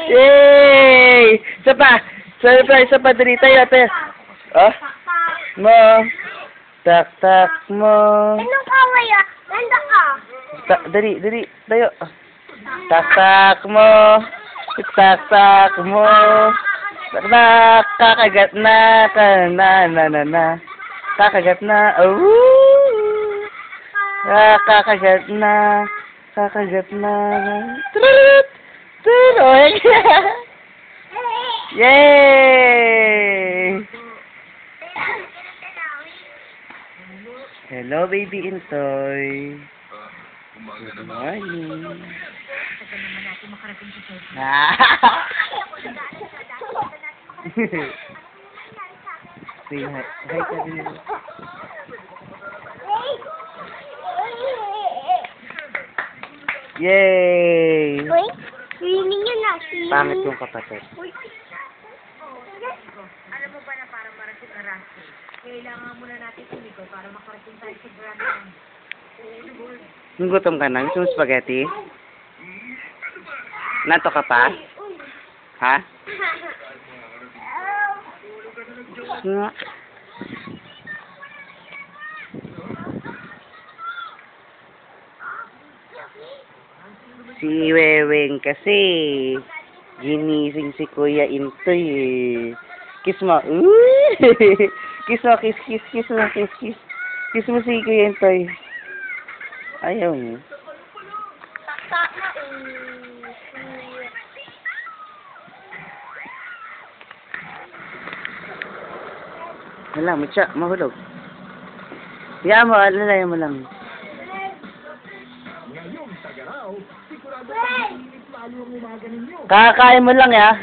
Yay! Isa pa! Isa pa, dali tayo, tayo. Oh? Mo. Tak-tak mo. Anong kaway ah? Ganda ka. Dali, tayo. Tak-tak mo. Tak-tak mo. Tak-tak, kakagat na. Na. Kakagat na. Kakagat na. Kakagat na. Turut! Turut! Yay! Hello, baby Intoy. Good morning. Say hi. Hi ka din. Yay! Uy, rinig yun na. Pangit yung kapatid. Alam mo ba na para marating ang Rusty, kailangan muna natin tumigol para makarating tayo sa Grand. Gutom ka na? Gusto mo spaghetti? Nato ka pa? Ha? Nga. Si Weweng kasi ginising si Kuya Intoy eh. Kiss mo. Kiss mo, kiss mo, kiss. Kiss mo si Kuya Intoy. Ayaw niya. Hala, matya, mahulog. Kaya mo, alalay mo lang. Kakain mo lang ya.